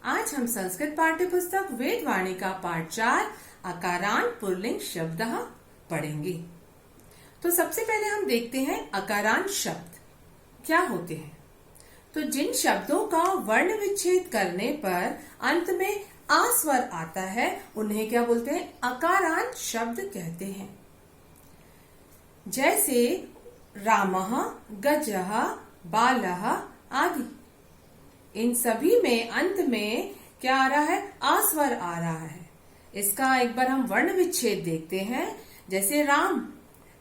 आज हम संस्कृत पाठ्य पुस्तक वेदवाणी का पाठ 4 अकारांत पुल्लिंग शब्द पढ़ेंगे। तो सबसे पहले हम देखते हैं अकारांत शब्द क्या होते हैं। तो जिन शब्दों का वर्ण विच्छेद करने पर अंत में आ स्वर आता है उन्हें क्या बोलते हैं? अकारांत शब्द कहते हैं। जैसे रामः, गजः, बालः आदि। इन सभी में अंत में क्या आ रहा है? आ स्वर आ रहा है। इसका एक बार हम वर्ण विच्छेद देखते हैं। जैसे राम,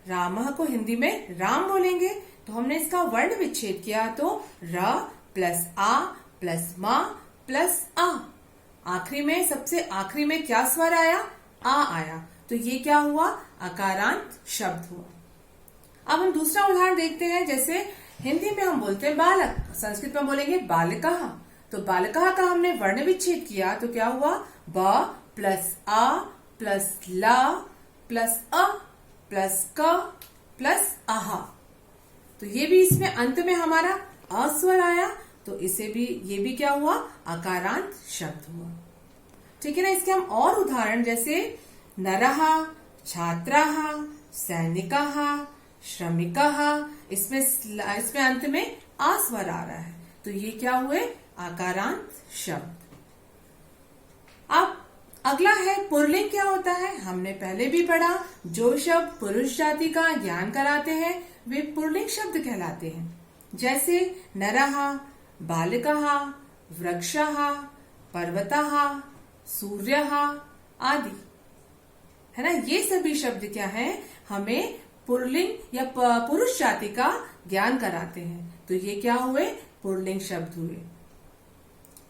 रामः को हिंदी में राम बोलेंगे, तो हमने इसका वर्ण विच्छेद किया तो र प्लस आ प्लस मा प्लस आ। आखिरी में, सबसे आखिरी में क्या स्वर आया? आ आया। तो ये क्या हुआ? अकारांत शब्द हुआ। अब हम दूसरा उदाहरण देखते हैं। जैसे हिंदी में हम बोलते हैं बालक, संस्कृत में बोलेंगे बालकः। तो बालकः का हमने वर्ण विच्छेद किया तो क्या हुआ? ब प्लस आ प्लस ला प्लस अ प्लस क प्लस आहा। तो ये भी इसमें अंत में हमारा अ स्वर आया, तो इसे भी, ये भी क्या हुआ? अकारांत शब्द हुआ। ठीक है ना। इसके हम और उदाहरण, जैसे नरः, छात्रः, सैनिकः, श्रमिकः, इसमें अंत में आ स्वर आ रहा है, तो ये क्या हुए? आकारांत शब्द। अब अगला है पुल्लिंग क्या होता है। हमने पहले भी पढ़ा, जो शब्द पुरुष जाति का ज्ञान कराते हैं वे पुल्लिंग शब्द कहलाते हैं। जैसे नरः, बालकः, वृक्षः, पर्वतः, सूर्यः आदि, है ना। ये सभी शब्द क्या हैं? हमें पुल्लिंग या पुरुष जाति का ज्ञान कराते हैं, तो ये क्या हुए? पुल्लिंग शब्द हुए।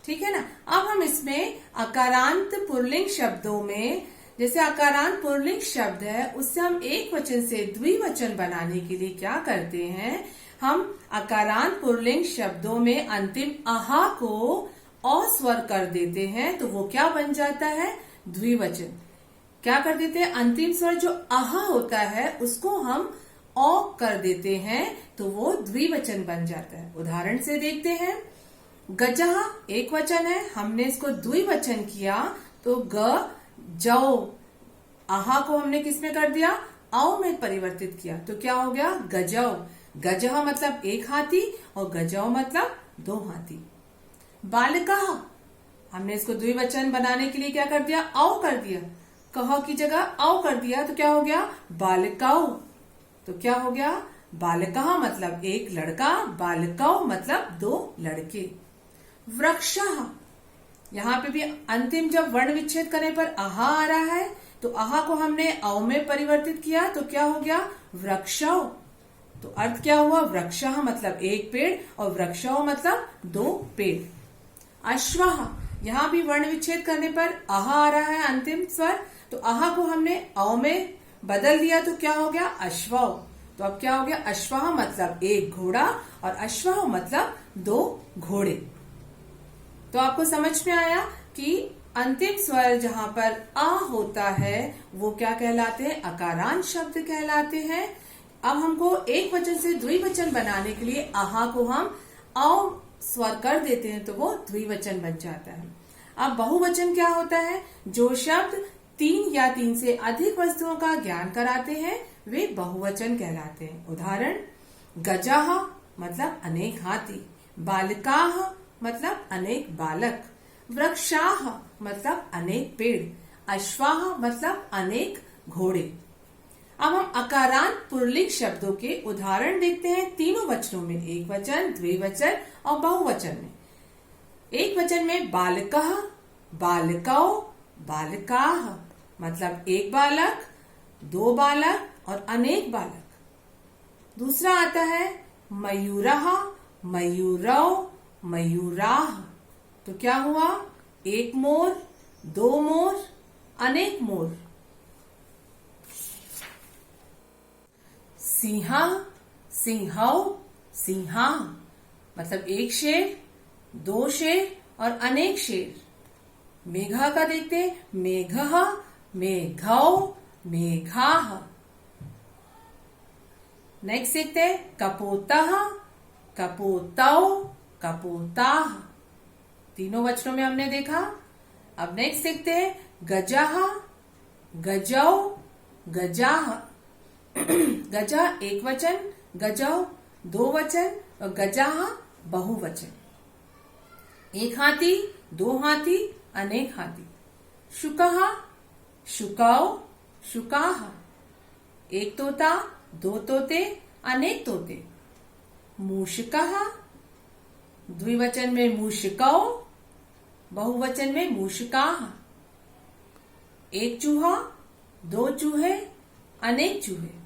ठीक है ना। अब हम इसमें अकारांत पुल्लिंग शब्दों में, जैसे अकारांत पुल्लिंग शब्द है उससे हम एक वचन से द्विवचन बनाने के लिए क्या करते हैं? हम अकारांत पुल्लिंग शब्दों में अंतिम आहा को औ स्वर कर देते हैं, तो वो क्या बन जाता है? द्विवचन। क्या कर देते हैं? अंतिम स्वर जो आहा होता है उसको हम औ कर देते हैं, तो वो द्विवचन बन जाता है। उदाहरण से देखते हैं। गजः एक वचन है, हमने इसको द्विवचन किया तो ग जौ, आहा को हमने किसमें कर दिया? औ में परिवर्तित किया, तो क्या हो गया? गजौ। गजः मतलब एक हाथी और गजौ मतलब दो हाथी। बालकः, हमने इसको द्विवचन बनाने के लिए क्या कर दिया? औ कर दिया। कह की जगह औ कर दिया, तो क्या हो गया? बालकौ। तो क्या हो गया? बालकः मतलब एक लड़का, बालकौ मतलब दो लड़के। वृक्षः, यहाँ पे भी अंतिम जब वर्ण विच्छेद करने पर आहा आ रहा है, तो आहा को हमने औ में परिवर्तित किया, तो क्या हो गया? वृक्षौ। तो अर्थ क्या हुआ? वृक्षः मतलब एक पेड़ और वृक्षौ मतलब दो पेड़। अश्वः, यहाँ भी वर्ण विच्छेद करने पर आहा आ रहा है अंतिम स्वर, तो आहा को हमने औ में बदल दिया, तो क्या हो गया? अश्वौ। तो अब क्या हो गया? अश्वः मतलब एक घोड़ा और अश्वः मतलब दो घोड़े। तो आपको समझ में आया कि अंतिम स्वर जहां पर आ होता है वो क्या कहलाते हैं? अकारांत शब्द कहलाते हैं। अब हमको एक वचन से द्विवचन बनाने के लिए आहा को हम औ स्वर कर देते हैं, तो वो द्विवचन बन जाता है। अब बहुवचन क्या होता है? जो शब्द तीन या तीन से अधिक वस्तुओं का ज्ञान कराते हैं वे बहुवचन कहलाते हैं। उदाहरण, गजः मतलब अनेक हाथी, बालकाः मतलब अनेक बालक, वृक्षाः मतलब अनेक पेड़, अश्वाः मतलब अनेक घोड़े। अब हम अकारांत पुल्लिंग शब्दों के उदाहरण देखते हैं तीनों वचनों में, एक वचन, द्विवचन और बहुवचन में। एक वचन में बालकः, बालकौ, बालकाः मतलब एक बालक, दो बालक और अनेक बालक। दूसरा आता है मयूरः, मयूरौ, मयूराः। तो क्या हुआ? एक मोर, दो मोर, अनेक मोर। सिंहः, सिंहौ, सिंहाः मतलब एक शेर, दो शेर और अनेक शेर। मेघा का देखते हैं, मेघः, मेघौ, मेघाः। नेक्स्ट देखते हैं कपोतः, कपोतौ, कपोताः। तीनों वचनों में हमने देखा। अब नेक्स्ट देखते हैं गजः, गजौ, गजाः। गजा एक वचन, गजौ दो वचन और गजाः बहुवचन। एक हाथी, दो हाथी, अनेक हाथी। शुकः, शुकौ, शुकाः। एक तोता, दो तोते, अनेक तोते। मूषिकः, द्विवचन में मूषिकौ, बहुवचन में मूषिकाः। एक चूहा, दो चूहे, अनेक चूहे।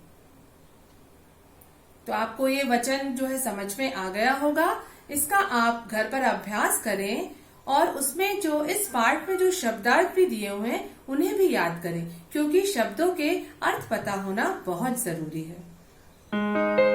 तो आपको ये वचन जो है समझ में आ गया होगा। इसका आप घर पर अभ्यास करें और उसमें जो इस पार्ट में जो शब्दार्थ भी दिए हुए हैं उन्हें भी याद करें, क्योंकि शब्दों के अर्थ पता होना बहुत जरूरी है।